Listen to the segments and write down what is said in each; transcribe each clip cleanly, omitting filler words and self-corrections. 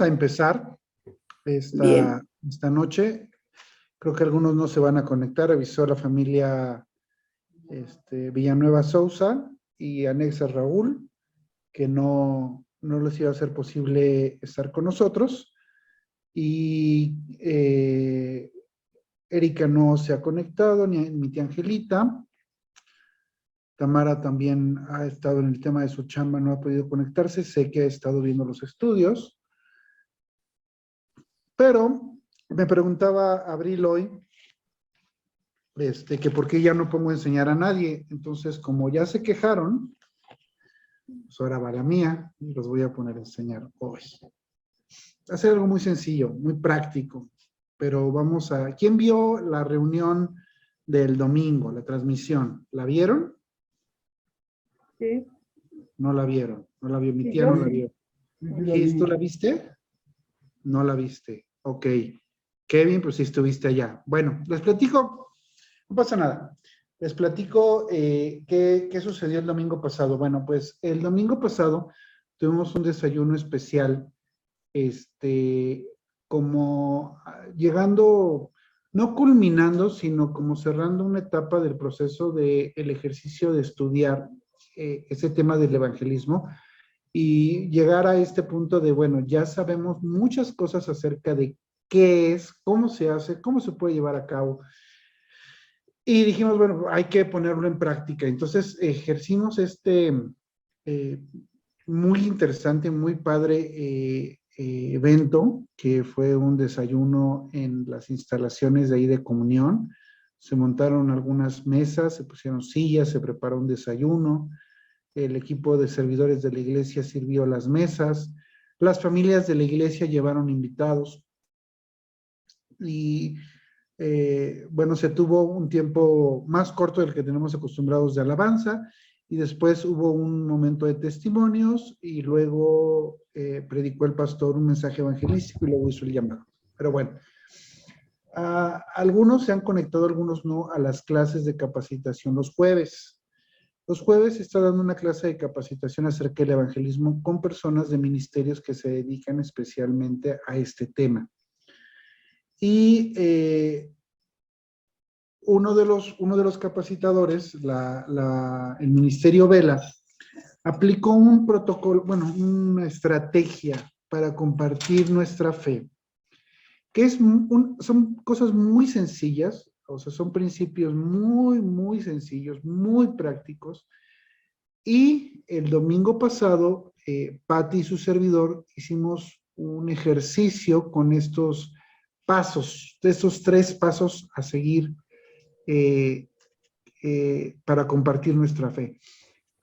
vamos a empezar esta noche. Creo que algunos no se van a conectar. Avisó la familia Villanueva Sousa y anexa Raúl que no les iba a ser posible estar con nosotros. Y Erika no se ha conectado, ni mi tía Angelita. Tamara también ha estado en el tema de su chamba, no ha podido conectarse. Sé que ha estado viendo los estudios. Pero me preguntaba Abril hoy, que por qué ya no pongo a enseñar a nadie. Entonces, como ya se quejaron, pues ahora va la mía y los voy a poner a enseñar hoy. Hacer algo muy sencillo, muy práctico. Pero vamos a... ¿Quién vio la reunión del domingo, la transmisión? ¿La vieron? Sí. No la vieron. No la vio. Mi Sí, tía yo no la sí. vio. Sí, ¿Tú la viste? No la viste. Ok. Kevin, pues sí estuviste allá. Bueno, les platico. No pasa nada. Les platico qué sucedió el domingo pasado. Bueno, pues el domingo pasado tuvimos un desayuno especial, como llegando, no culminando, sino como cerrando una etapa del proceso del ejercicio de estudiar ese tema del evangelismo y llegar a este punto de, bueno, ya sabemos muchas cosas acerca de qué es, cómo se hace, cómo se puede llevar a cabo. Y dijimos, bueno, hay que ponerlo en práctica. Entonces ejercimos muy interesante, muy padre evento, que fue un desayuno en las instalaciones de ahí de Comunión. Se montaron algunas mesas, se pusieron sillas, se preparó un desayuno. El equipo de servidores de la iglesia sirvió las mesas. Las familias de la iglesia llevaron invitados. Y bueno, se tuvo un tiempo más corto del que tenemos acostumbrados de alabanza, y después hubo un momento de testimonios, y luego predicó el pastor un mensaje evangelístico, y luego hizo el llamado. Pero bueno, algunos se han conectado, algunos no, a las clases de capacitación los jueves. Los jueves se está dando una clase de capacitación acerca del evangelismo con personas de ministerios que se dedican especialmente a este tema. Y uno de los capacitadores, el Ministerio Vela, aplicó un protocolo, bueno, una estrategia para compartir nuestra fe, que son cosas muy sencillas, o sea, son principios muy, muy sencillos, muy prácticos. Y el domingo pasado, Pati y su servidor hicimos un ejercicio con estos pasos, de estos 3 pasos a seguir para compartir nuestra fe.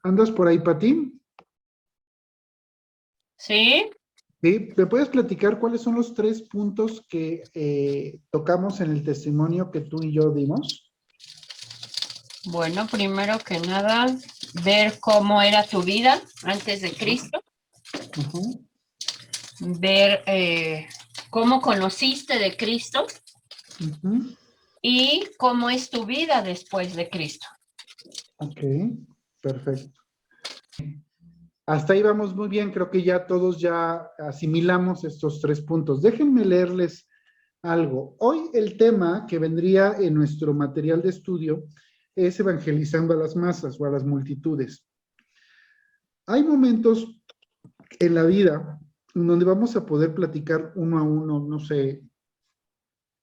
¿Andas por ahí, Pati? Sí. ¿Sí? ¿Me puedes platicar cuáles son los 3 puntos que tocamos en el testimonio que tú y yo dimos? Bueno, primero que nada, ver cómo era tu vida antes de Cristo. Uh-huh. Ver cómo conociste de Cristo. Uh-huh. Y cómo es tu vida después de Cristo. Ok, perfecto. Hasta ahí vamos muy bien, creo que ya todos ya asimilamos estos 3 puntos. Déjenme leerles algo. Hoy el tema que vendría en nuestro material de estudio es evangelizando a las masas o a las multitudes. Hay momentos en la vida en donde vamos a poder platicar uno a uno, no sé,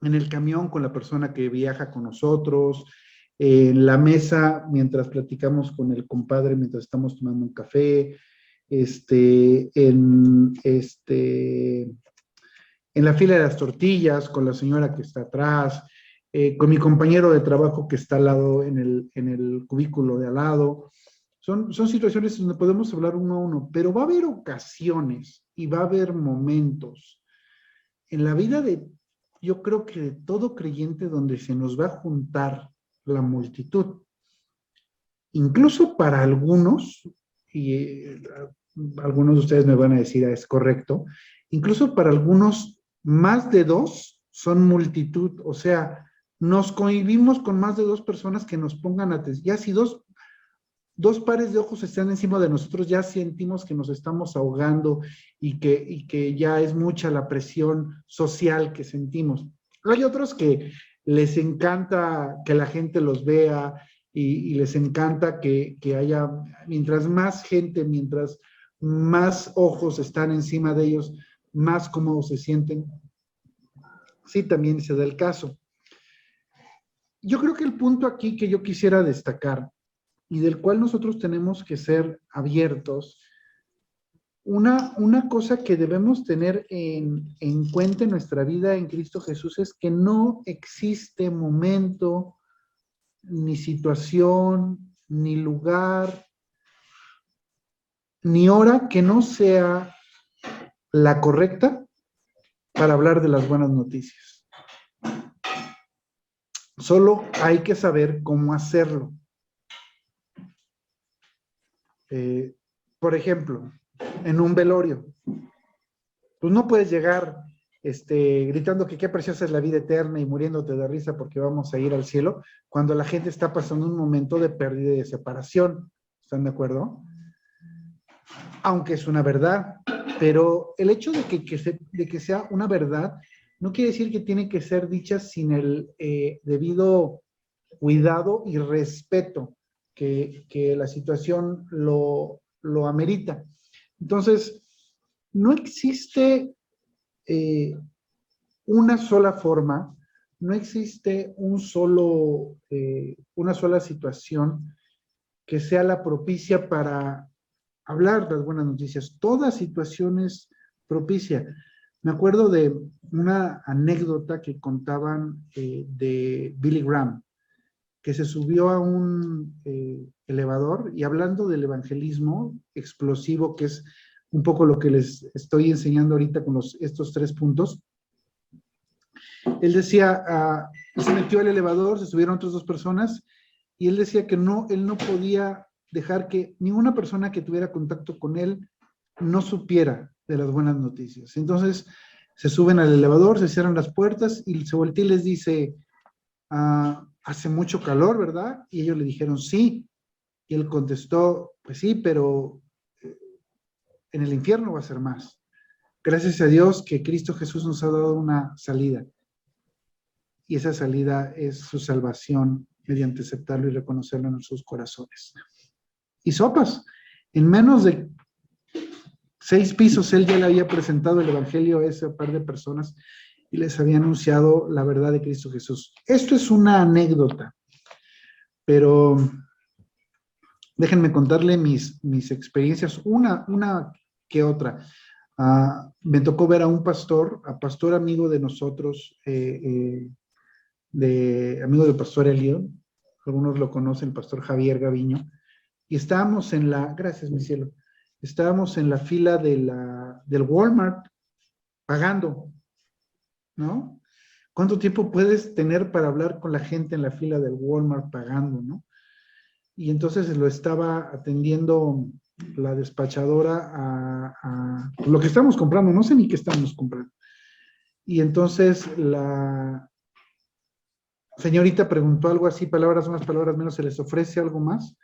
en el camión con la persona que viaja con nosotros, en la mesa mientras platicamos con el compadre, mientras estamos tomando un café, en la fila de las tortillas, con la señora que está atrás, con mi compañero de trabajo que está al lado en el cubículo de al lado. Son situaciones donde podemos hablar uno a uno, pero va a haber ocasiones y va a haber momentos en la vida yo creo que de todo creyente donde se nos va a juntar la multitud. Incluso para algunos, y algunos de ustedes me van a decir, es correcto, incluso para algunos, más de 2 son multitud. O sea, nos convivimos con más de 2 personas que nos pongan atención. Ya si 2, dos pares de ojos están encima de nosotros, ya sentimos que nos estamos ahogando y que ya es mucha la presión social que sentimos. Hay otros que les encanta que la gente los vea y les encanta que haya, mientras más gente, mientras más ojos están encima de ellos, más cómodos se sienten. Sí, también se da el caso. Yo creo que el punto aquí que yo quisiera destacar y del cual nosotros tenemos que ser abiertos, una cosa que debemos tener en cuenta en nuestra vida en Cristo Jesús es que no existe momento, ni situación, ni lugar, ni hora que no sea la correcta para hablar de las buenas noticias. Solo hay que saber cómo hacerlo. Por ejemplo, en un velorio, pues no puedes llegar gritando que qué preciosa es la vida eterna y muriéndote de risa porque vamos a ir al cielo, cuando la gente está pasando un momento de pérdida y de separación. ¿Están de acuerdo? Aunque es una verdad, pero el hecho de que sea una verdad no quiere decir que tiene que ser dicha sin el debido cuidado y respeto que la situación lo amerita. Entonces, no existe una sola forma, no existe una sola situación que sea la propicia para hablar de las buenas noticias. Toda situación es propicia. Me acuerdo de una anécdota que contaban de Billy Graham, que se subió a un elevador y hablando del evangelismo explosivo, que es un poco lo que les estoy enseñando ahorita con estos 3 puntos, él decía, se metió al elevador, se subieron otras 2 personas y él decía que él no podía dejar que ninguna persona que tuviera contacto con él no supiera de las buenas noticias. Entonces se suben al elevador, se cierran las puertas y se voltea y les dice, hace mucho calor, ¿verdad? Y ellos le dijeron, sí. Y él contestó, pues sí, pero en el infierno va a ser más. Gracias a Dios que Cristo Jesús nos ha dado una salida. Y esa salida es su salvación mediante aceptarlo y reconocerlo en sus corazones. Y sopas, en menos de 6 pisos, él ya le había presentado el evangelio a ese par de personas y les había anunciado la verdad de Cristo Jesús. Esto es una anécdota, pero déjenme contarle mis experiencias, una que otra. Me tocó ver a un pastor amigo de nosotros, amigo del pastor Elión, algunos lo conocen, el pastor Javier Gaviño, y estábamos gracias mi cielo, estábamos en la fila del Walmart pagando, ¿no? ¿Cuánto tiempo puedes tener para hablar con la gente en la fila del Walmart pagando, no? Y entonces lo estaba atendiendo la despachadora a lo que estamos comprando, no sé ni qué estamos comprando. Y entonces la señorita preguntó algo así, palabras más, palabras menos, ¿se les ofrece algo más?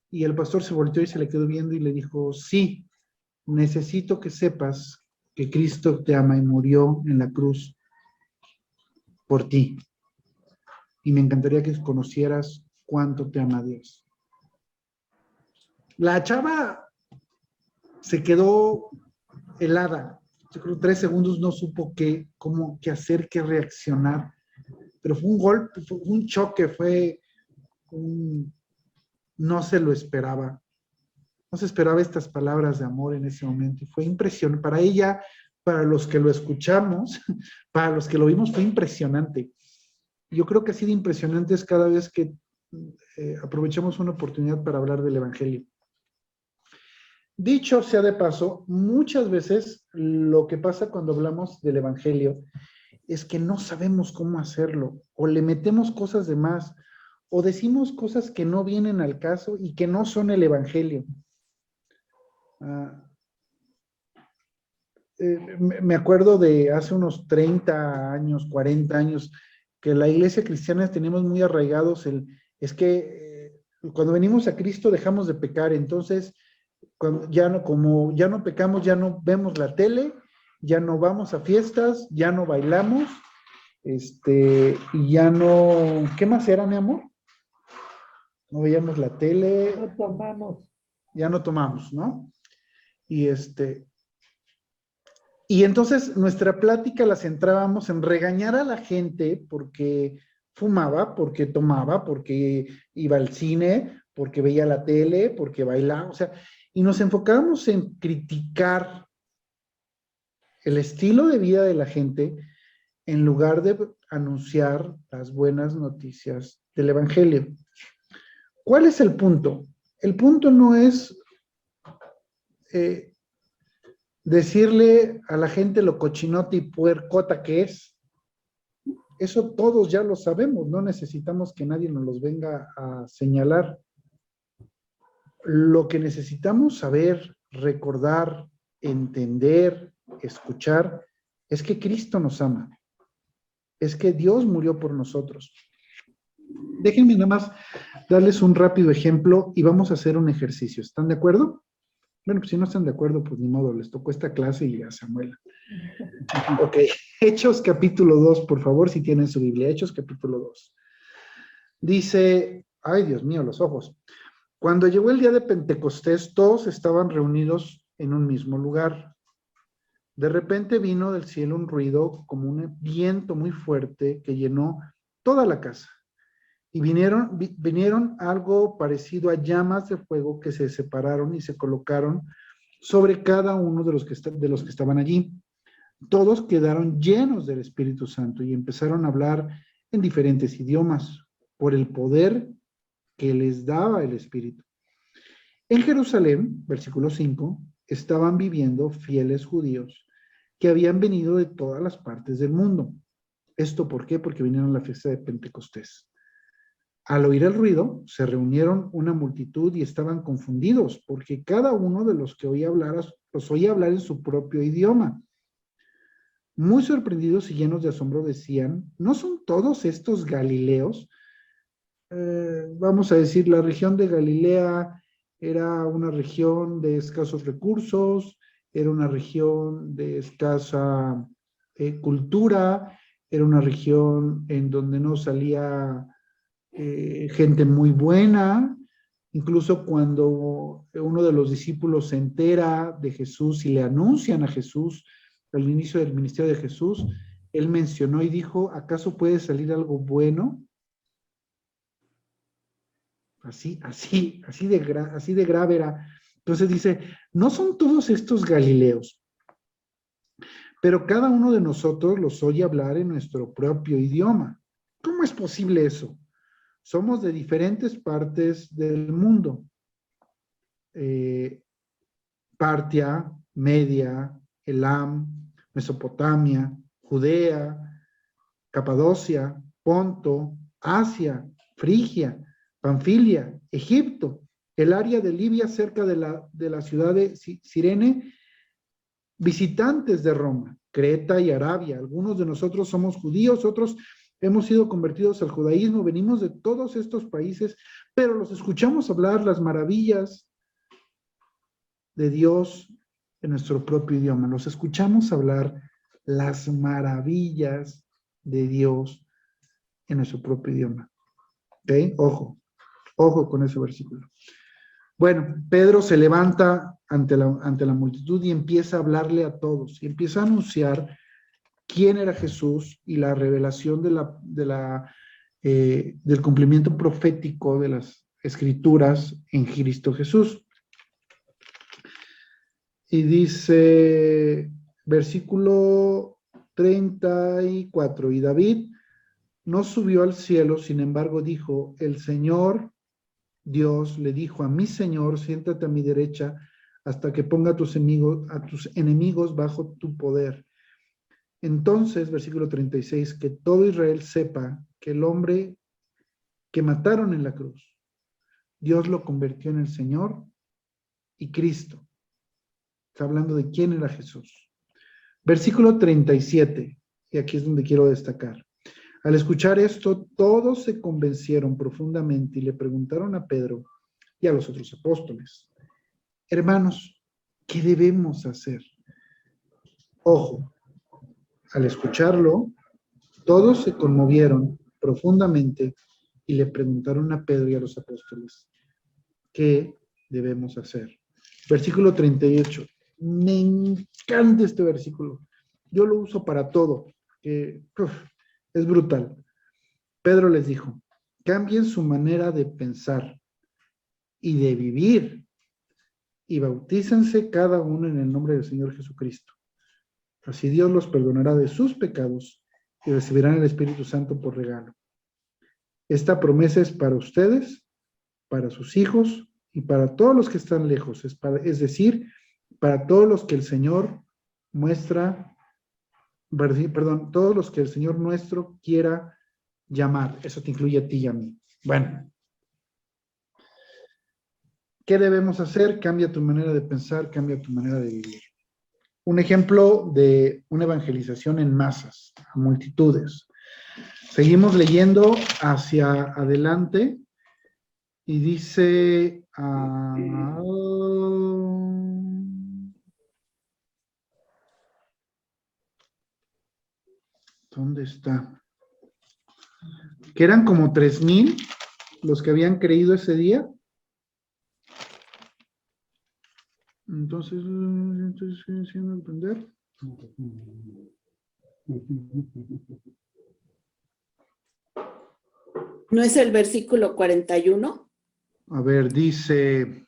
Y el pastor se volteó y se le quedó viendo y le dijo, sí, necesito que sepas que Cristo te ama y murió en la cruz por ti. Y me encantaría que conocieras cuánto te ama Dios. La chava se quedó helada. Yo creo que 3 segundos no supo qué hacer, qué reaccionar. Pero fue un golpe, fue un choque, no se lo esperaba. No se esperaba estas palabras de amor en ese momento. Y fue impresionante. Para ella, para los que lo escuchamos, para los que lo vimos, fue impresionante. Yo creo que así de impresionante es cada vez que aprovechamos una oportunidad para hablar del evangelio. Dicho sea de paso, muchas veces lo que pasa cuando hablamos del evangelio es que no sabemos cómo hacerlo, o le metemos cosas de más, o decimos cosas que no vienen al caso y que no son el evangelio. Me acuerdo de hace unos 30 años, 40 años, que la iglesia cristiana tenemos muy arraigados es que Cuando venimos a Cristo dejamos de pecar, entonces como ya no pecamos, ya no vemos la tele, ya no vamos a fiestas, ya no bailamos, y ya no, ¿qué más era, mi amor? No veíamos la tele, No tomamos. ya no tomamos, ¿no? Y y entonces nuestra plática la centrábamos en regañar a la gente porque fumaba, porque tomaba, porque iba al cine, porque veía la tele, porque bailaba, o sea, y nos enfocábamos en criticar el estilo de vida de la gente en lugar de anunciar las buenas noticias del Evangelio. ¿Cuál es el punto? El punto no es decirle a la gente lo cochinota y puercota que es. Eso todos ya lo sabemos, no necesitamos que nadie nos los venga a señalar. Lo que necesitamos saber, recordar, entender, escuchar, es que Cristo nos ama. Es que Dios murió por nosotros. Déjenme nada más darles un rápido ejemplo y vamos a hacer un ejercicio. ¿Están de acuerdo? Bueno, pues si no están de acuerdo, pues ni modo, les tocó esta clase y ya se amuelan. Ok, Hechos capítulo 2, por favor, si tienen su Biblia. Hechos capítulo 2. Dice, ay Dios mío, los ojos. Cuando llegó el día de Pentecostés, todos estaban reunidos en un mismo lugar. De repente vino del cielo un ruido como un viento muy fuerte que llenó toda la casa. Y vinieron algo parecido a llamas de fuego que se separaron y se colocaron sobre cada uno de los que estaban allí. Todos quedaron llenos del Espíritu Santo y empezaron a hablar en diferentes idiomas por el poder que les daba el Espíritu. En Jerusalén, versículo 5, estaban viviendo fieles judíos que habían venido de todas las partes del mundo. ¿Esto por qué? Porque vinieron a la fiesta de Pentecostés. Al oír el ruido, se reunieron una multitud y estaban confundidos, porque cada uno de los que los oía hablar en su propio idioma. Muy sorprendidos y llenos de asombro decían, ¿no son todos estos galileos? Vamos a decir, la región de Galilea era una región de escasos recursos, era una región de escasa cultura, era una región en donde no salía gente muy buena. Incluso cuando uno de los discípulos se entera de Jesús y le anuncian a Jesús al inicio del ministerio de Jesús, él mencionó y dijo, ¿acaso puede salir algo bueno? Así de grave era. Entonces dice, no son todos estos galileos, pero cada uno de nosotros los oye hablar en nuestro propio idioma. ¿Cómo es posible eso? Somos de diferentes partes del mundo. Partia, Media, Elam, Mesopotamia, Judea, Capadocia, Ponto, Asia, Frigia, Panfilia, Egipto, el área de Libia cerca de la ciudad de Cirene, visitantes de Roma, Creta y Arabia. Algunos de nosotros somos judíos, otros hemos sido convertidos al judaísmo, venimos de todos estos países, pero los escuchamos hablar las maravillas de Dios en nuestro propio idioma. Los escuchamos hablar las maravillas de Dios en nuestro propio idioma. ¿Ok? Ojo con ese versículo. Bueno, Pedro se levanta ante la multitud y empieza a hablarle a todos, y empieza a anunciar quién era Jesús y la revelación del cumplimiento profético de las Escrituras en Cristo Jesús. Y dice, versículo 34, y David no subió al cielo, sin embargo dijo, el Señor Dios le dijo a mi Señor, siéntate a mi derecha hasta que ponga a tus enemigos bajo tu poder. Entonces, versículo 36, que todo Israel sepa que el hombre que mataron en la cruz, Dios lo convirtió en el Señor y Cristo. Está hablando de quién era Jesús. Versículo 37, y aquí es donde quiero destacar. Al escuchar esto, todos se convencieron profundamente y le preguntaron a Pedro y a los otros apóstoles: hermanos, ¿qué debemos hacer? Ojo, al escucharlo, todos se conmovieron profundamente y le preguntaron a Pedro y a los apóstoles: ¿qué debemos hacer? Versículo 38. Me encanta este versículo. Yo lo uso para todo. Es brutal. Pedro les dijo: cambien su manera de pensar y de vivir y bautícense cada uno en el nombre del Señor Jesucristo. Así Dios los perdonará de sus pecados y recibirán el Espíritu Santo por regalo. Esta promesa es para ustedes, para sus hijos y para todos los que están lejos, es decir, para todos los que el Señor todos los que el Señor nuestro quiera llamar. Eso te incluye a ti y a mí. Bueno, ¿qué debemos hacer? Cambia tu manera de pensar, cambia tu manera de vivir. Un ejemplo de una evangelización en masas, a multitudes. Seguimos leyendo hacia adelante y dice... ¿dónde está? Que eran como 3,000 los que habían creído ese día. Entonces, sin entender. ¿No es el versículo 41? A ver, dice...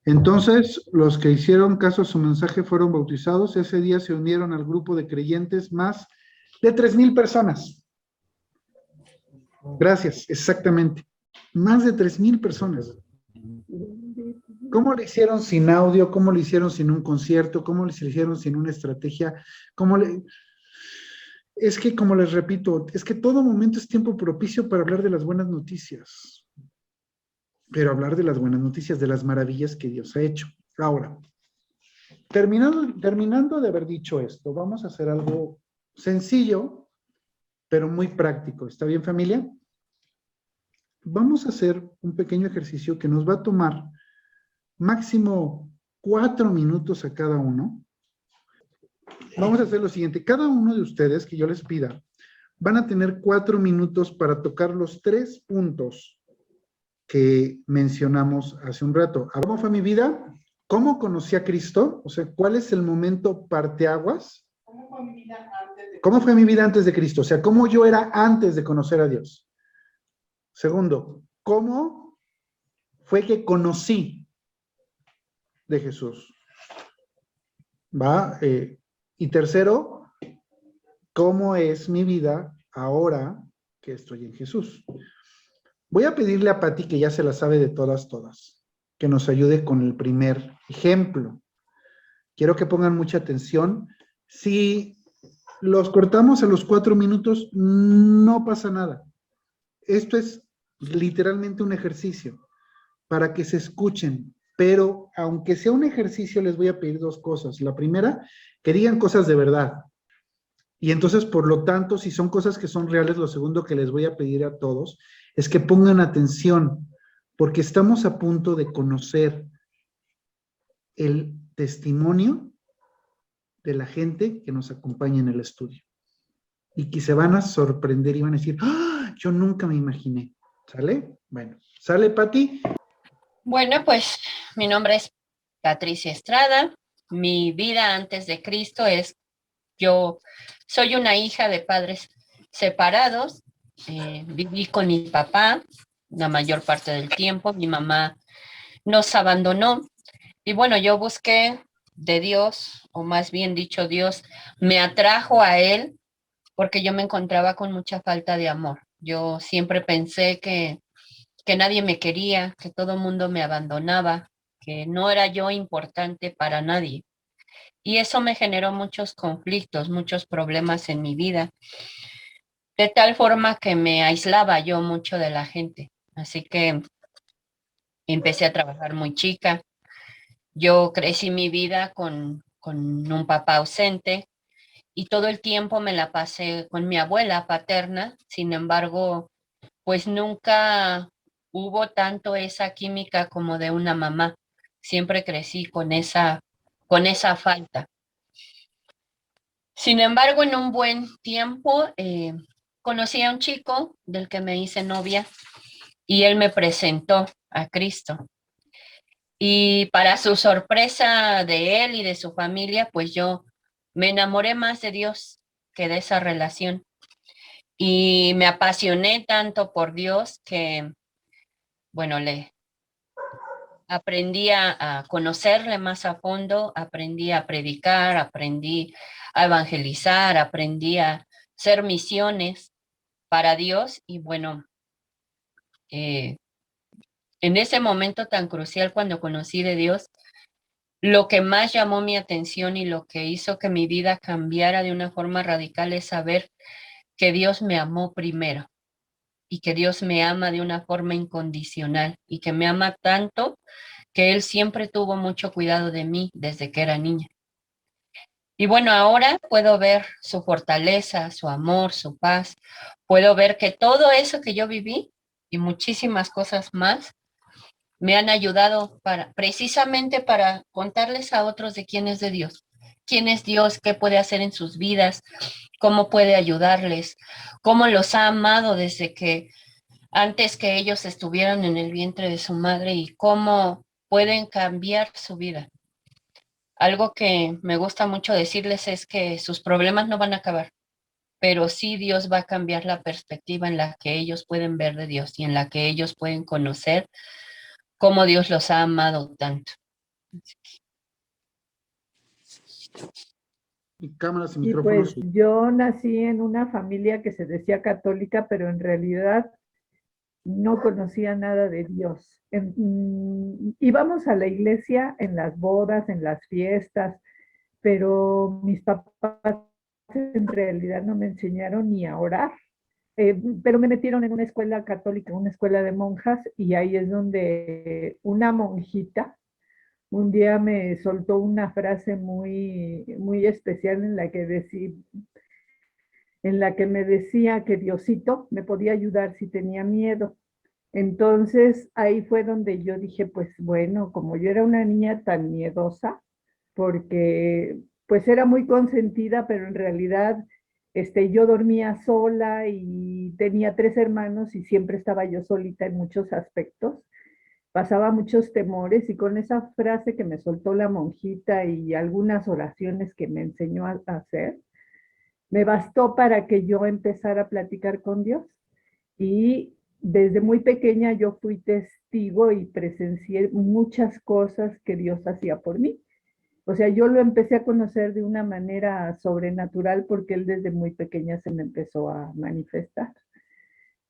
Entonces, los que hicieron caso a su mensaje fueron bautizados. Ese día se unieron al grupo de creyentes más de 3,000 personas. Gracias, exactamente. Más de 3,000 personas. ¿Cómo lo hicieron sin audio? ¿Cómo lo hicieron sin un concierto? ¿Cómo lo hicieron sin una estrategia? Es que, como les repito, es que todo momento es tiempo propicio para hablar de las buenas noticias. Pero hablar de las buenas noticias, de las maravillas que Dios ha hecho. Ahora, terminando de haber dicho esto, vamos a hacer algo sencillo, pero muy práctico. ¿Está bien, familia? Vamos a hacer un pequeño ejercicio que nos va a tomar máximo 4 minutos a cada uno. Vamos a hacer lo siguiente. Cada uno de ustedes que yo les pida, van a tener 4 minutos para tocar los 3 puntos que mencionamos hace un rato. ¿Cómo fue mi vida? ¿Cómo conocí a Cristo? O sea, ¿cuál es el momento parteaguas? ¿Cómo fue mi vida antes de Cristo? O sea, ¿cómo yo era antes de conocer a Dios? Segundo, ¿cómo fue que conocí de Jesús? ¿Va? Y tercero, ¿cómo es mi vida ahora que estoy en Jesús? Voy a pedirle a Pati, que ya se la sabe de todas, que nos ayude con el primer ejemplo. Quiero que pongan mucha atención. Si los cortamos a los 4 minutos, no pasa nada. Esto es literalmente un ejercicio para que se escuchen, pero aunque sea un ejercicio, les voy a pedir 2 cosas. La primera, que digan cosas de verdad. Y entonces, por lo tanto, si son cosas que son reales, lo segundo que les voy a pedir a todos es que pongan atención, porque estamos a punto de conocer el testimonio de la gente que nos acompaña en el estudio. Y que se van a sorprender y van a decir: ¡ah! Yo nunca me imaginé. ¿Sale? Bueno, ¿sale, Pati? Bueno, pues mi nombre es Patricia Estrada. Mi vida antes de Cristo es, yo soy una hija de padres separados. Viví con mi papá la mayor parte del tiempo. Mi mamá nos abandonó. Y bueno, yo busqué de Dios, o más bien dicho, Dios me atrajo a Él porque yo me encontraba con mucha falta de amor. Yo siempre pensé que nadie me quería, que todo el mundo me abandonaba, que no era yo importante para nadie. Y eso me generó muchos conflictos, muchos problemas en mi vida, de tal forma que me aislaba yo mucho de la gente. Así que empecé a trabajar muy chica. Yo crecí mi vida con un papá ausente y todo el tiempo me la pasé con mi abuela paterna. Sin embargo, pues nunca hubo tanto esa química como de una mamá. Siempre crecí con esa falta. Sin embargo, en un buen tiempo conocí a un chico del que me hice novia y él me presentó a Cristo. Y para su sorpresa de él y de su familia, pues yo me enamoré más de Dios que de esa relación. Y me apasioné tanto por Dios que, bueno, le aprendí a conocerle más a fondo, aprendí a predicar, aprendí a evangelizar, aprendí a hacer misiones para Dios. Y bueno, eh, en ese momento tan crucial cuando conocí de Dios, lo que más llamó mi atención y lo que hizo que mi vida cambiara de una forma radical es saber que Dios me amó primero y que Dios me ama de una forma incondicional y que me ama tanto que Él siempre tuvo mucho cuidado de mí desde que era niña. Y bueno, ahora puedo ver su fortaleza, su amor, su paz. Puedo ver que todo eso que yo viví y muchísimas cosas más me han ayudado precisamente para contarles a otros de quién es Dios, qué puede hacer en sus vidas, cómo puede ayudarles, cómo los ha amado desde que antes que ellos estuvieran en el vientre de su madre y cómo pueden cambiar su vida. Algo que me gusta mucho decirles es que sus problemas no van a acabar, pero sí Dios va a cambiar la perspectiva en la que ellos pueden ver de Dios y en la que ellos pueden conocer cómo Dios los ha amado tanto. Y cámaras y Y pues micrófonos. yo nací en una familia que se decía católica, pero en realidad no conocía nada de Dios. Íbamos a la iglesia en las bodas, en las fiestas, pero mis papás en realidad no me enseñaron ni a orar. Pero me metieron en una escuela católica, una escuela de monjas, y ahí es donde una monjita un día me soltó una frase muy especial en la que me decía que Diosito me podía ayudar si tenía miedo. Entonces ahí fue donde yo dije, pues bueno, como yo era una niña tan miedosa, porque pues era muy consentida, pero en realidad yo dormía sola y tenía 3 hermanos y siempre estaba yo solita en muchos aspectos. Pasaba muchos temores y con esa frase que me soltó la monjita y algunas oraciones que me enseñó a hacer, me bastó para que yo empezara a platicar con Dios. Y desde muy pequeña yo fui testigo y presencié muchas cosas que Dios hacía por mí. O sea, yo lo empecé a conocer de una manera sobrenatural porque Él desde muy pequeña se me empezó a manifestar.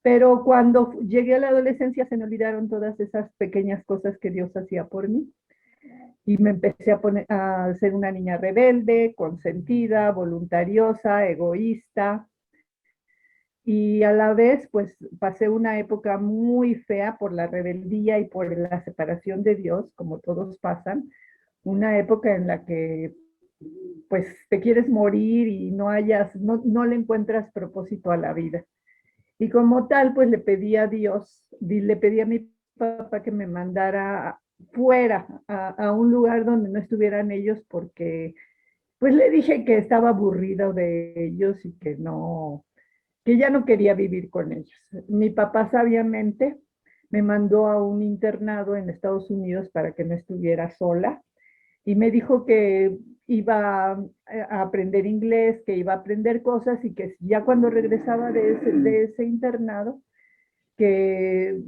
Pero cuando llegué a la adolescencia se me olvidaron todas esas pequeñas cosas que Dios hacía por mí. Y me empecé a ser una niña rebelde, consentida, voluntariosa, egoísta. Y a la vez, pues pasé una época muy fea por la rebeldía y por la separación de Dios, como todos pasan. Una época en la que pues te quieres morir y no le encuentras propósito a la vida. Y como tal, pues le pedí a Dios, le pedí a mi papá que me mandara fuera, a un lugar donde no estuvieran ellos, porque pues le dije que estaba aburrido de ellos y que ya no quería vivir con ellos. Mi papá sabiamente me mandó a un internado en Estados Unidos para que no estuviera sola y me dijo que iba a aprender inglés, que iba a aprender cosas y que ya cuando regresaba de ese internado, que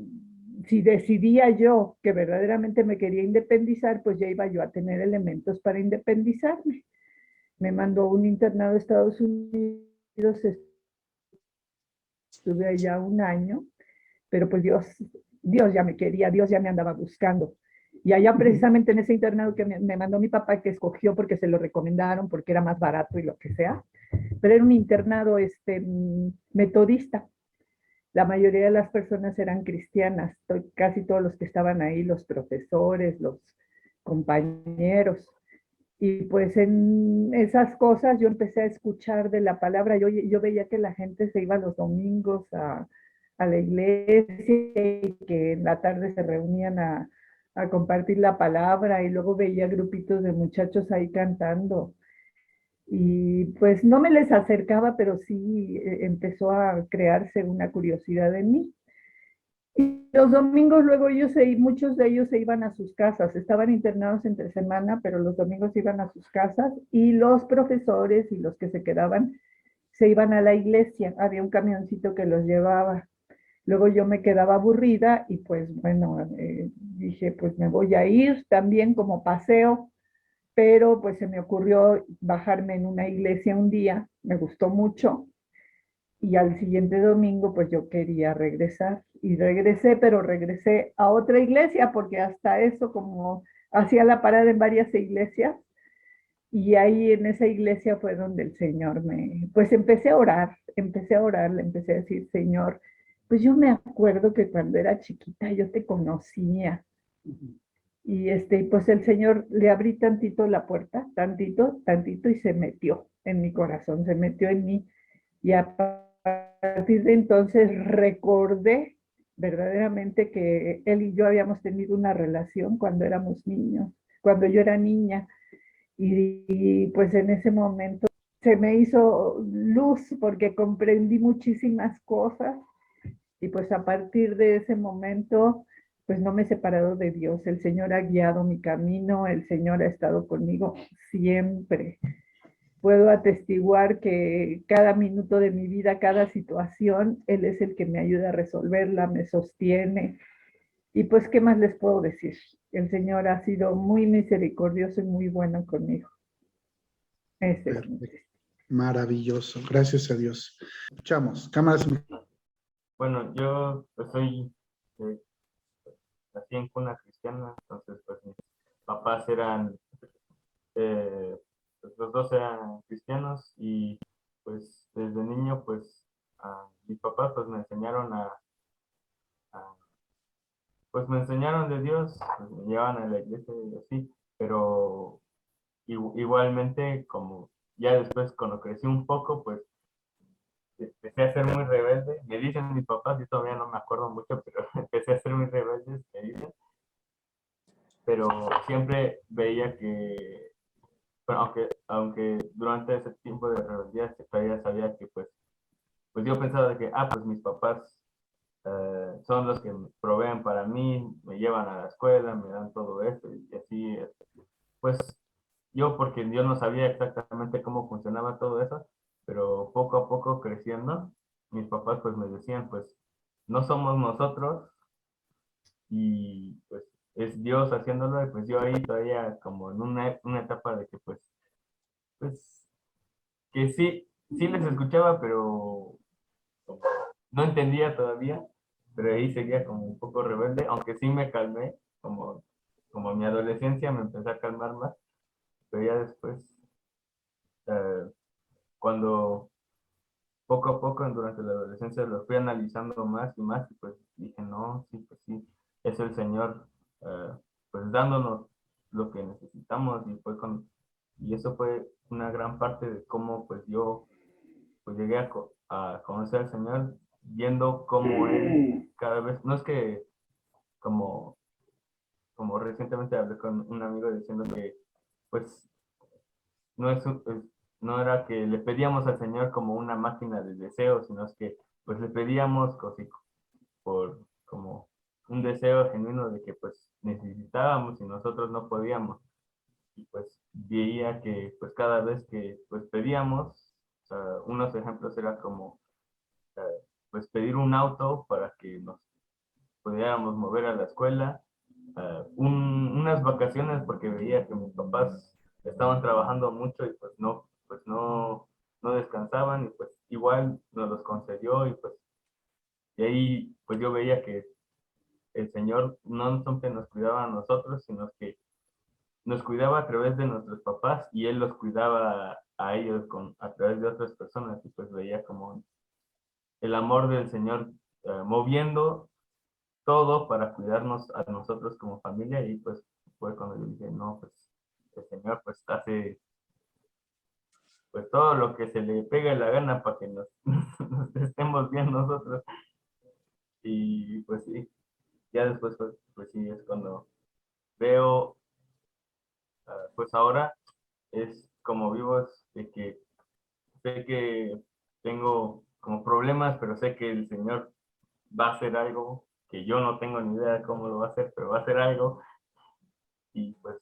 si decidía yo que verdaderamente me quería independizar, pues ya iba yo a tener elementos para independizarme. Me mandó un internado a Estados Unidos, estuve allá un año, pero pues Dios ya me quería, Dios ya me andaba buscando. Y allá precisamente en ese internado que me mandó mi papá, que escogió porque se lo recomendaron, porque era más barato y lo que sea, pero era un internado metodista. La mayoría de las personas eran cristianas, casi todos los que estaban ahí, los profesores, los compañeros. Y pues en esas cosas yo empecé a escuchar de la palabra. Yo veía que la gente se iba los domingos a la iglesia y que en la tarde se reunían a compartir la palabra y luego veía grupitos de muchachos ahí cantando. Y pues no me les acercaba, pero sí empezó a crearse una curiosidad en mí. Y los domingos luego muchos de ellos se iban a sus casas, estaban internados entre semana, pero los domingos iban a sus casas y los profesores y los que se quedaban se iban a la iglesia, había un camioncito que los llevaba. Luego yo me quedaba aburrida y pues bueno, dije pues me voy a ir también como paseo, pero pues se me ocurrió bajarme en una iglesia un día, me gustó mucho y al siguiente domingo pues yo quería regresar y regresé, pero regresé a otra iglesia porque hasta eso como hacía la parada en varias iglesias y ahí en esa iglesia fue donde el Señor pues empecé a orar, le empecé a decir, Señor, pues yo me acuerdo que cuando era chiquita yo te conocía y pues el Señor le abrí tantito la puerta, tantito, tantito y se metió en mi corazón, se metió en mí y a partir de entonces recordé verdaderamente que él y yo habíamos tenido una relación cuando éramos niños, cuando yo era niña. Y pues en ese momento se me hizo luz porque comprendí muchísimas cosas y pues a partir de ese momento pues no me he separado de Dios. El Señor ha guiado mi camino, el Señor ha estado conmigo siempre. Puedo atestiguar que cada minuto de mi vida, cada situación, Él es el que me ayuda a resolverla, me sostiene. Y pues, ¿qué más les puedo decir? El Señor ha sido muy misericordioso y muy bueno conmigo. Perfecto. Maravilloso. Gracias a Dios. Escuchamos. Cámaras. Bueno, yo pues soy, nací en cuna cristiana, entonces pues mis papás eran, pues, los dos eran cristianos y pues desde niño pues mis papás pues me enseñaron pues me enseñaron de Dios, pues, me llevaban a la iglesia y así, pero igualmente como ya después cuando crecí un poco pues empecé a ser muy rebelde, me dicen mis papás, y todavía no me acuerdo mucho, pero empecé a ser muy rebelde, me dicen, pero siempre veía que, bueno, aunque durante ese tiempo de rebeldía todavía sabía que pues yo pensaba de que, pues mis papás son los que me proveen para mí, me llevan a la escuela, me dan todo esto, y así, pues porque yo no sabía exactamente cómo funcionaba todo eso, pero poco a poco creciendo, mis papás pues me decían, pues no somos nosotros y pues es Dios haciéndolo y pues yo ahí todavía como en una etapa de que pues que sí les escuchaba, pero no entendía todavía, pero ahí seguía como un poco rebelde, aunque sí me calmé, como mi adolescencia me empecé a calmar más, pero ya después, eh, cuando poco a poco durante la adolescencia lo fui analizando más y más y pues dije, no, sí, pues sí, es el Señor pues dándonos lo que necesitamos y eso fue una gran parte de cómo pues yo pues llegué a conocer al Señor viendo cómo Él cada vez, no es que como, como recientemente hablé con un amigo diciendo que pues no no era que le pedíamos al Señor como una máquina de deseos, sino es que pues le pedíamos por como un deseo genuino de que pues necesitábamos y nosotros no podíamos. Y pues veía que pues cada vez que pues pedíamos, unos ejemplos era como pues pedir un auto para que nos pudiéramos mover a la escuela, unas vacaciones porque veía que mis papás estaban trabajando mucho y pues no descansaban y pues igual nos los concedió y pues y ahí pues yo veía que el Señor no siempre nos cuidaba a nosotros, sino que nos cuidaba a través de nuestros papás y Él los cuidaba a ellos a través de otras personas y pues veía como el amor del Señor moviendo todo para cuidarnos a nosotros como familia y pues fue cuando yo dije, no, pues el Señor pues hace pues todo lo que se le pegue la gana para que nos, nos estemos bien nosotros. Y pues sí, ya después pues sí es cuando veo, pues ahora es como vivo, es de que sé que tengo como problemas, pero sé que el Señor va a hacer algo que yo no tengo ni idea de cómo lo va a hacer, pero va a hacer algo y pues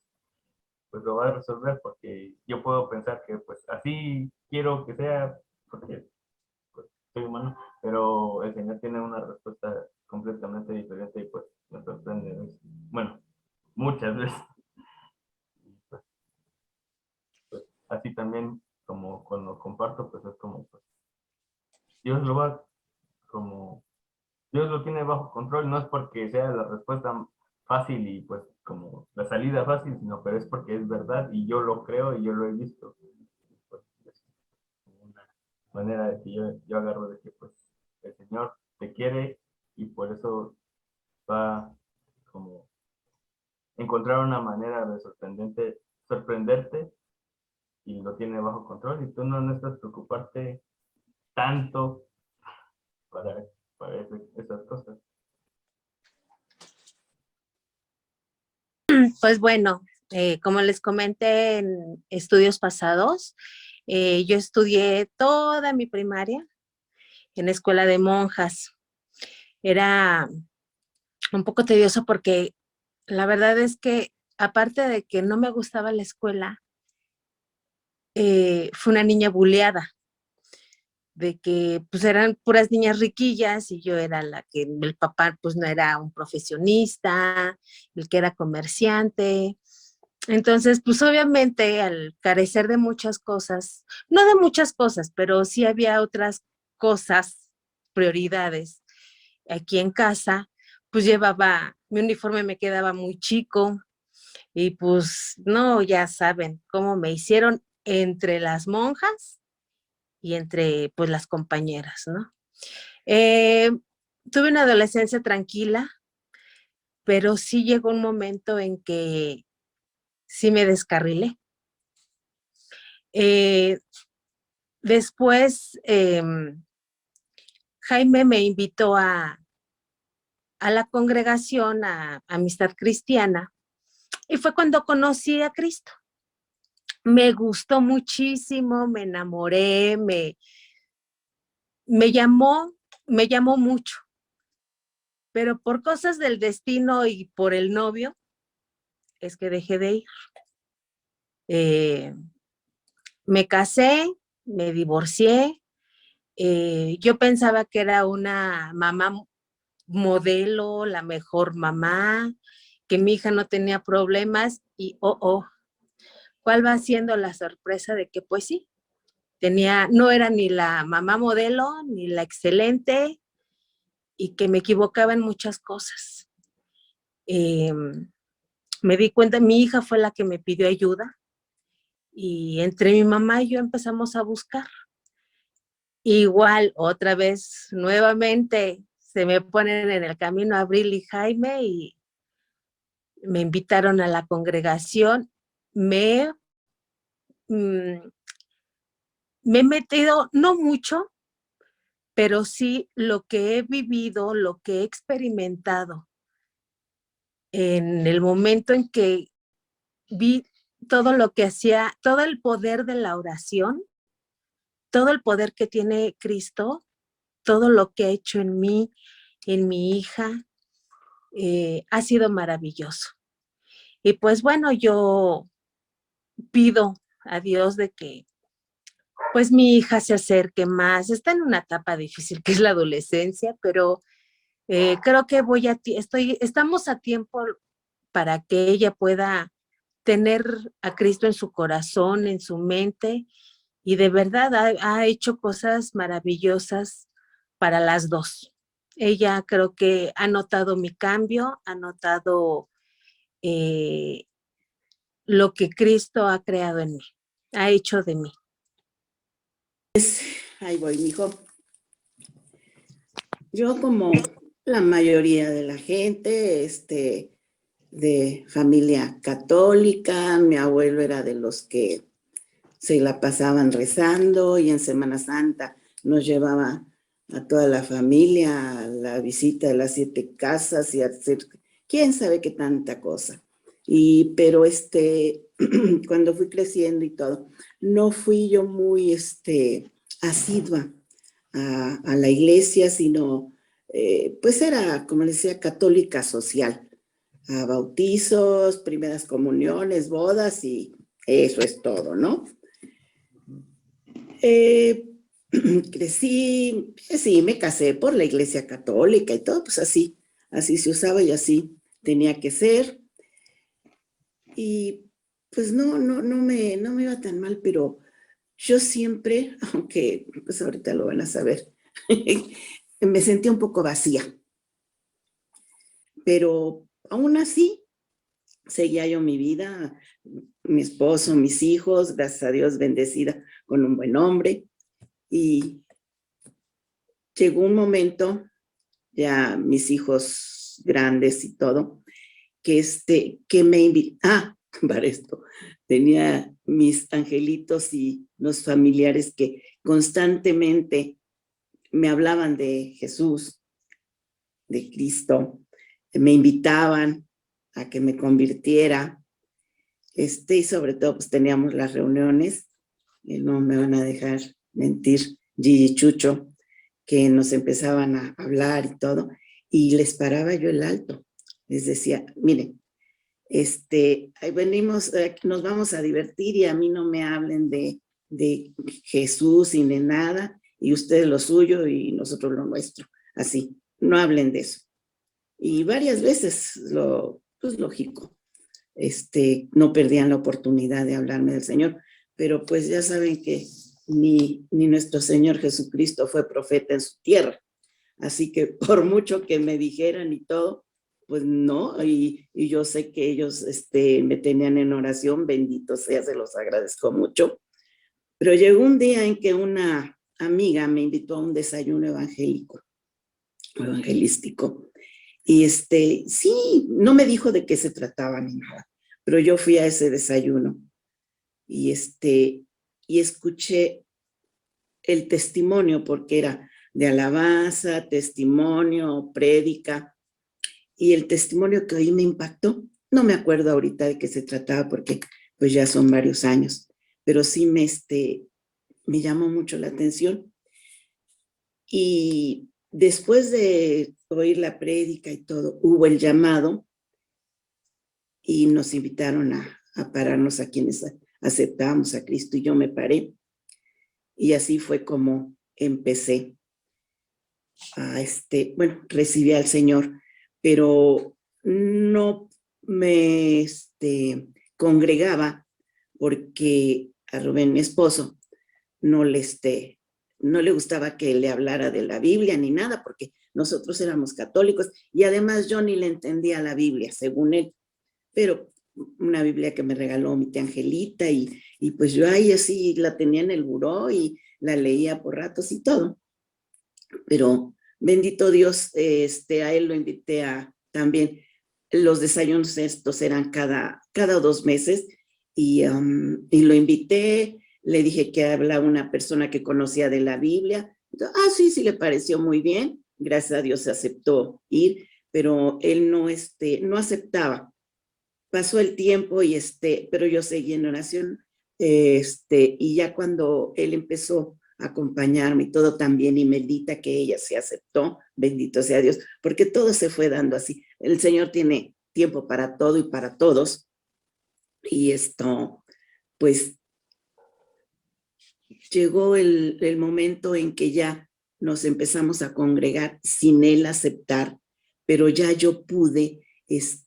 lo va a resolver porque yo puedo pensar que pues así quiero que sea porque pues, soy humano, pero el Señor tiene una respuesta completamente diferente y pues me sorprende. Bueno, muchas veces. Y, pues, así también como cuando comparto, pues es como pues, Dios lo va como Dios lo tiene bajo control, no es porque sea la respuesta fácil y pues como la salida fácil, sino pero es porque es verdad y yo lo creo y yo lo he visto. Pues, es una manera de que yo agarro de que pues el Señor te quiere y por eso va como encontrar una manera de sorprenderte y lo tiene bajo control y tú no necesitas preocuparte tanto para, para esas cosas. Pues bueno, como les comenté en estudios pasados, yo estudié toda mi primaria en escuela de monjas. Era un poco tedioso porque la verdad es que aparte de que no me gustaba la escuela, fui una niña buleada, de que pues eran puras niñas riquillas y yo era la que el papá pues no era un profesionista, el que era comerciante. Entonces, pues obviamente al carecer de muchas cosas, no de muchas cosas, pero sí había otras cosas, prioridades aquí en casa, pues llevaba, mi uniforme me quedaba muy chico y pues no, ya saben cómo me hicieron entre las monjas y entre pues las compañeras, ¿no? Eh, Tuve una adolescencia tranquila, pero sí llegó un momento en que sí me descarrilé. Eh, Después, Jaime me invitó a la congregación, a Amistad Cristiana, y fue cuando conocí a Cristo. Me gustó muchísimo, me enamoré, me llamó, me llamó mucho, pero por cosas del destino y por el novio, es que dejé de ir. Eh, Me casé, me divorcié, yo pensaba que era una mamá modelo, la mejor mamá, que mi hija no tenía problemas y ¿cuál va siendo la sorpresa de que pues sí, no era ni la mamá modelo, ni la excelente y que me equivocaba en muchas cosas. Eh, Me di cuenta, mi hija fue la que me pidió ayuda y entre mi mamá y yo empezamos a buscar. Igual, otra vez, nuevamente, se me ponen en el camino Abril y Jaime y me invitaron a la congregación. Me, mm, Me he metido, no mucho, pero sí lo que he vivido, lo que he experimentado en el momento en que vi todo lo que hacía, todo el poder de la oración, todo el poder que tiene Cristo, todo lo que ha hecho en mí, en mi hija, ha sido maravilloso. Y pues bueno, yo pido a Dios de que pues mi hija se acerque más. Está en una etapa difícil que es la adolescencia, pero creo que estamos a tiempo para que ella pueda tener a Cristo en su corazón, en su mente, y de verdad ha hecho cosas maravillosas para las dos. Ella creo que ha notado mi cambio, ha notado eh, lo que Cristo ha creado en mí, ha hecho de mí. Ahí voy, mijo. Yo como la mayoría de la gente, de familia católica. Mi abuelo era de los que se la pasaban rezando y en Semana Santa nos llevaba a toda la familia a la visita de las 7 casas y a hacer quién sabe qué tanta cosa. Pero cuando fui creciendo y todo, no fui yo muy asidua a la iglesia, sino pues era, como les decía, católica social, a bautizos, primeras comuniones, bodas y eso es todo, ¿no? Crecí, sí, me casé por la iglesia católica y todo, pues así se usaba y así tenía que ser. Y pues no me iba tan mal, pero yo siempre, aunque pues ahorita lo van a saber, me sentía un poco vacía. Pero aún así, seguía yo mi vida, mi esposo, mis hijos, gracias a Dios, bendecida con un buen hombre. Y llegó un momento, ya mis hijos grandes y todo, que me invitó, para esto, tenía mis angelitos y los familiares que constantemente me hablaban de Jesús, de Cristo, me invitaban a que me convirtiera, y sobre todo pues teníamos las reuniones, no me van a dejar mentir, Gigi y Chucho, que nos empezaban a hablar y todo, y les paraba yo el alto, les decía, miren, ahí venimos, nos vamos a divertir y a mí no me hablen de Jesús y de nada, y ustedes lo suyo y nosotros lo nuestro, así, no hablen de eso. Y varias veces, pues lógico, no perdían la oportunidad de hablarme del Señor, pero pues ya saben que ni nuestro Señor Jesucristo fue profeta en su tierra, así que por mucho que me dijeran y todo, pues no, y yo sé que ellos me tenían en oración, bendito sea, se los agradezco mucho, pero llegó un día en que una amiga me invitó a un desayuno evangelístico, y sí, no me dijo de qué se trataba ni nada, pero yo fui a ese desayuno y y escuché el testimonio, porque era de alabanza, testimonio, prédica, y el testimonio que oí me impactó. No me acuerdo ahorita de qué se trataba porque pues ya son varios años, pero sí me llamó mucho la atención. Y después de oír la prédica y todo, hubo el llamado y nos invitaron a pararnos a quienes aceptábamos a Cristo, y yo me paré. Y así fue como empecé bueno, recibí al Señor, pero no me congregaba porque a Rubén, mi esposo, no le gustaba que le hablara de la Biblia ni nada, porque nosotros éramos católicos y además yo ni le entendía la Biblia, según él, pero una Biblia que me regaló mi tía Angelita y pues yo ahí así la tenía en el buró y la leía por ratos y todo. Pero bendito Dios, a él lo invité a también, los desayunos estos eran cada 2 meses y lo invité, le dije que hablaba una persona que conocía de la Biblia. Entonces, sí, le pareció muy bien, gracias a Dios se aceptó ir, pero él no aceptaba. Pasó el tiempo y pero yo seguí en oración, y ya cuando él empezó a acompañarme y todo también, y Meldita, que ella se aceptó, bendito sea Dios, porque todo se fue dando así. El Señor tiene tiempo para todo y para todos, y pues llegó el momento en que ya nos empezamos a congregar sin él aceptar, pero ya yo pude, pues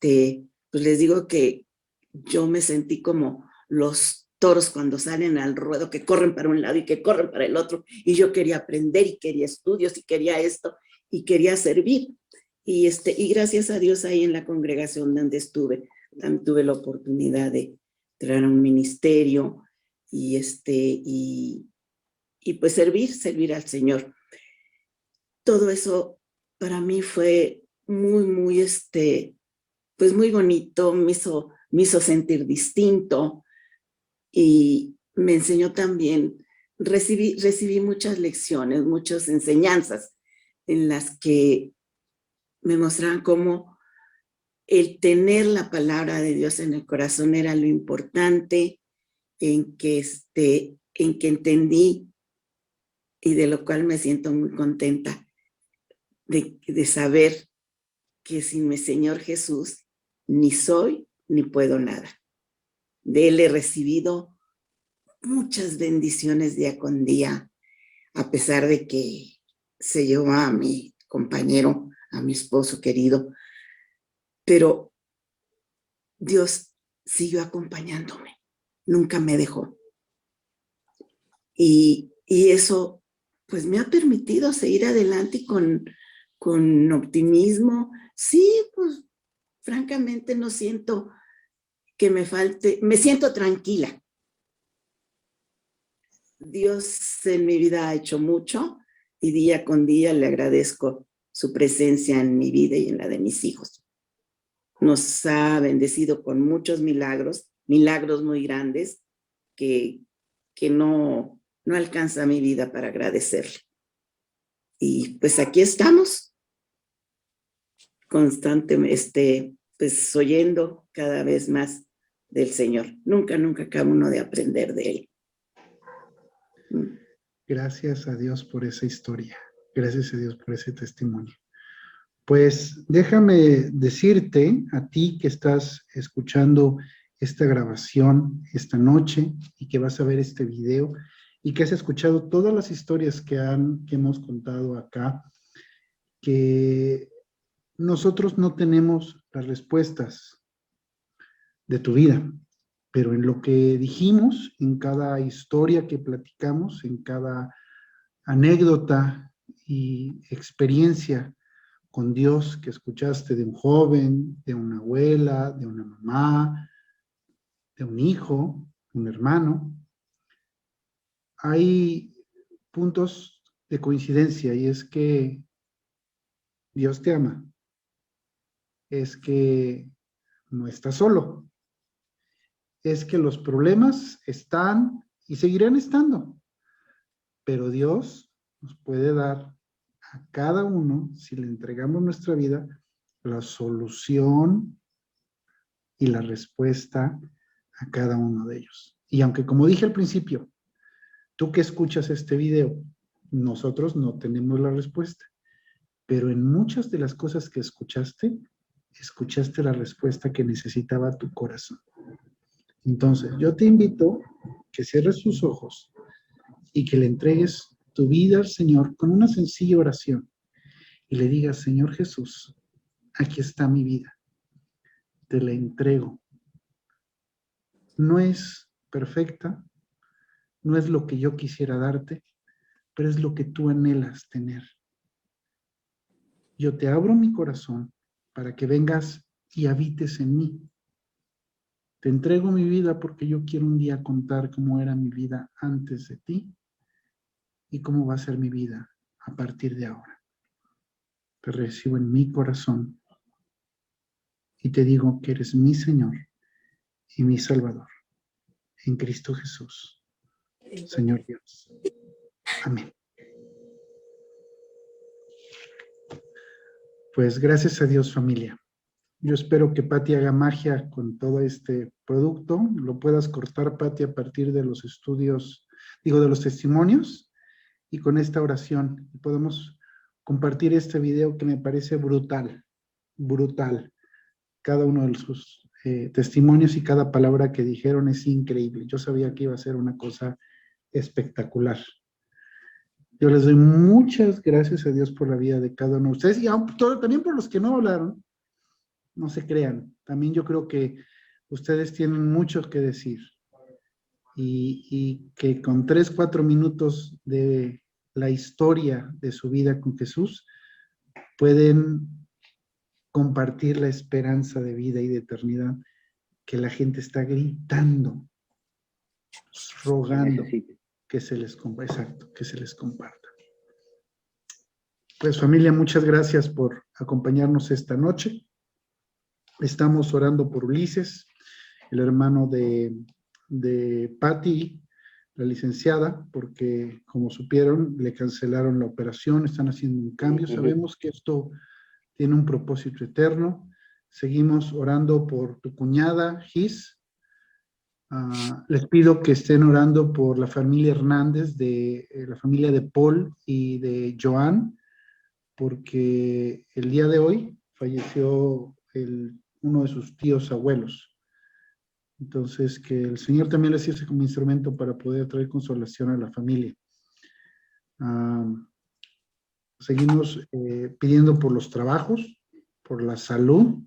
les digo que yo me sentí como los toros cuando salen al ruedo, que corren para un lado y que corren para el otro, y yo quería aprender y quería estudios y quería esto y quería servir. Y gracias a Dios ahí en la congregación donde estuve, también tuve la oportunidad de entrar a un ministerio y pues servir al Señor. Todo eso para mí fue muy, muy, pues pues muy bonito, me hizo sentir distinto y me enseñó también, recibí muchas lecciones, muchas enseñanzas en las que me mostraban cómo el tener la palabra de Dios en el corazón era lo importante, en que entendí y de lo cual me siento muy contenta de saber que sin mi Señor Jesús ni soy ni puedo nada. De Él he recibido muchas bendiciones día con día, a pesar de que se llevó a mi compañero, a mi esposo querido, pero Dios siguió acompañándome, nunca me dejó. Y eso pues me ha permitido seguir adelante con optimismo. Sí, pues francamente no siento que me falte, me siento tranquila. Dios en mi vida ha hecho mucho y día con día le agradezco su presencia en mi vida y en la de mis hijos. Nos ha bendecido con muchos milagros, milagros muy grandes que no alcanza mi vida para agradecerle. Y pues aquí estamos, constantemente, pues oyendo cada vez más del Señor. Nunca acaba uno de aprender de Él. Gracias a Dios por esa historia. Gracias a Dios por ese testimonio. Pues déjame decirte a ti que estás escuchando esta grabación esta noche y que vas a ver este video y que has escuchado todas las historias que hemos contado acá, que nosotros no tenemos las respuestas de tu vida, pero en lo que dijimos, en cada historia que platicamos, en cada anécdota y experiencia con Dios que escuchaste de un joven, de una abuela, de una mamá, de un hijo, un hermano, hay puntos de coincidencia y es que Dios te ama, es que no estás solo, es que los problemas están y seguirán estando, pero Dios nos puede dar a cada uno, si le entregamos nuestra vida, la solución y la respuesta a cada uno de ellos. Y aunque, como dije al principio, tú que escuchas este video, nosotros no tenemos la respuesta, pero en muchas de las cosas que escuchaste la respuesta que necesitaba tu corazón. Entonces, yo te invito que cierres tus ojos y que le entregues tu vida al Señor con una sencilla oración y le digas: Señor Jesús, aquí está mi vida, te la entrego. No es perfecta, no es lo que yo quisiera darte, pero es lo que tú anhelas tener. Yo te abro mi corazón para que vengas y habites en mí. Te entrego mi vida porque yo quiero un día contar cómo era mi vida antes de ti y cómo va a ser mi vida a partir de ahora. Te recibo en mi corazón y te digo que eres mi Señor y mi Salvador. En Cristo Jesús, Señor Dios. Amén. Pues gracias a Dios, familia. Yo espero que Pati haga magia con todo este producto. Lo puedas cortar, Pati, a partir de los estudios, de los testimonios, y con esta oración podemos compartir este video que me parece brutal, brutal. Cada uno de sus testimonios y cada palabra que dijeron es increíble. Yo sabía que iba a ser una cosa espectacular. Yo les doy muchas gracias a Dios por la vida de cada uno de ustedes y también por los que no hablaron. No se crean. También yo creo que ustedes tienen mucho que decir y que con 3, 4 minutos de la historia de su vida con Jesús pueden compartir la esperanza de vida y de eternidad que la gente está gritando, rogando que se les comparta. Exacto, que se les comparta. Pues familia, muchas gracias por acompañarnos esta noche. Estamos orando por Ulises, el hermano de Patty, la licenciada, porque como supieron, le cancelaron la operación, están haciendo un cambio. Sabemos que esto tiene un propósito eterno. Seguimos orando por tu cuñada, Gis. Les pido que estén orando por la familia Hernández, la familia de Paul y de Joan, porque el día de hoy falleció uno de sus tíos abuelos. Entonces, que el Señor también les sirva como instrumento para poder traer consolación a la familia. Seguimos pidiendo por los trabajos, por la salud,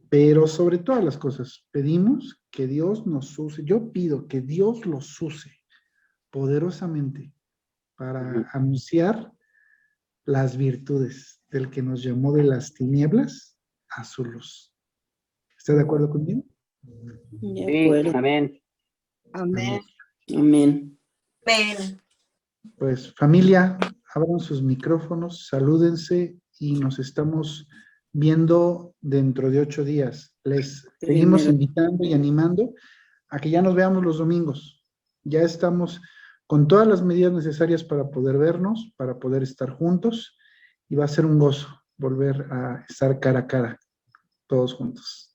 pero sobre todas las cosas, pedimos que Dios nos use. Yo pido que Dios los use poderosamente para anunciar las virtudes del que nos llamó de las tinieblas a su luz. ¿Está de acuerdo conmigo? De Sí, acuerdo. amén. Amén. Amén. Amén. Pues familia, abran sus micrófonos, salúdense y nos estamos viendo dentro de 8 días. Les seguimos Primero. invitando y animando a que ya nos veamos los domingos. Ya estamos con todas las medidas necesarias para poder vernos, para poder estar juntos, y va a ser un gozo volver a estar cara a cara, todos juntos.